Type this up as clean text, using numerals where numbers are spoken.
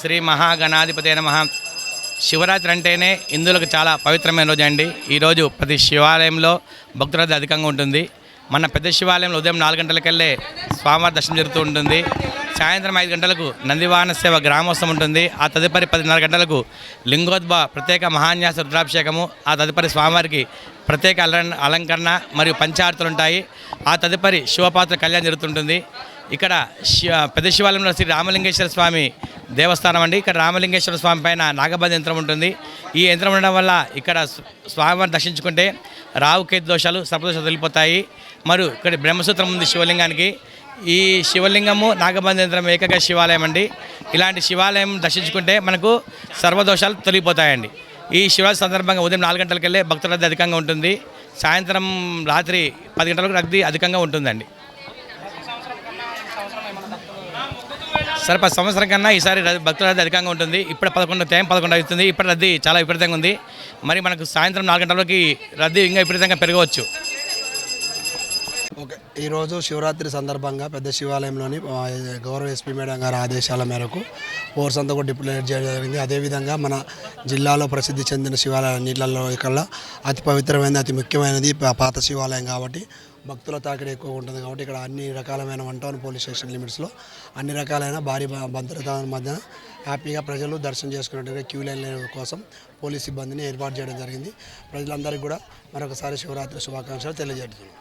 శ్రీ మహాగణాధిపతే నమః. శివరాత్రి అంటేనే హిందువులకు చాలా పవిత్రమైన రోజు అండి. ఈరోజు ప్రతి శివాలయంలో భక్తుల రద్దీ అధికంగా ఉంటుంది. మన పెద్ద శివాలయంలో ఉదయం 4 గంటలకెళ్ళే స్వామివారి దర్శనం జరుగుతూ ఉంటుంది. సాయంత్రం 5 గంటలకు నందివాహన సేవ గ్రామోత్సవం ఉంటుంది. ఆ తదుపరి 10:30 గంటలకు లింగోద్భవ ప్రత్యేక మహాన్యాస రుద్రాభిషేకము, ఆ తదుపరి స్వామివారికి ప్రత్యేక అలంకరణ మరియు పంచార్తులు ఉంటాయి. ఆ తదుపరి శివపాత్ర కళ్యాణం జరుగుతుంటుంది. ఇక్కడ పెద్ద శివాలయంలో శ్రీ రామలింగేశ్వర స్వామి దేవస్థానం అండి. ఇక్కడ రామలింగేశ్వర స్వామి పైన నాగబంధ యంత్రం ఉంటుంది. ఈ యంత్రం ఉండడం వల్ల ఇక్కడ స్వామివారిని దర్శించుకుంటే రావుకేతు దోషాలు సర్పదోషాలు తొలగిపోతాయి. మరియు ఇక్కడ బ్రహ్మసూత్రం ఉంది శివలింగానికి. ఈ శివలింగము నాగబంధ యంత్రం ఏకైక శివాలయం అండి. ఇలాంటి శివాలయం దర్శించుకుంటే మనకు సర్వదోషాలు తొలగిపోతాయండి. ఈ శివరాత్రి సందర్భంగా ఉదయం 4 గంటలకెళ్ళే భక్తుల రద్దీ అధికంగా ఉంటుంది. సాయంత్రం రాత్రి 10 గంటలకు రద్దీ అధికంగా ఉంటుందండి. సరే 10 సంవత్సరం కన్నా ఈసారి భక్తుల రద్దీ అధికంగా ఉంటుంది. ఇప్పుడు 11 అవుతుంది. ఇప్పుడు రద్దీ చాలా విపరీతంగా ఉంది. మరి మనకు సాయంత్రం 4 గంటలకి రద్దీ ఇంకా విపరీతంగా పెరగవచ్చు. ఓకే, ఈరోజు శివరాత్రి సందర్భంగా పెద్ద శివాలయంలోని గౌరవ ఎస్పీ మేడం గారి ఆదేశాల మేరకు ఫోర్స్ అంతా కూడా డిప్లాయ్ చేయడం జరిగింది. అదేవిధంగా మన జిల్లాలో ప్రసిద్ధి చెందిన శివాలయాలన్నింటిలో ఇక్కడ అతి పవిత్రమైనది, అతి ముఖ్యమైనది పాత శివాలయం కాబట్టి భక్తుల తాకిడి ఎక్కువ ఉంటుంది. కాబట్టి ఇక్కడ అన్ని రకాలమైన 1 టౌన్ పోలీస్ స్టేషన్ లిమిట్స్లో అన్ని రకాలైన భారీ భద్రత మధ్య హ్యాపీగా ప్రజలు దర్శనం చేసుకున్నట్టుగా క్యూ లైన్ కోసం పోలీస్ సిబ్బందిని ఏర్పాటు చేయడం జరిగింది. ప్రజలందరికీ కూడా మరొకసారి శివరాత్రి శుభాకాంక్షలు తెలియజేస్తున్నాం.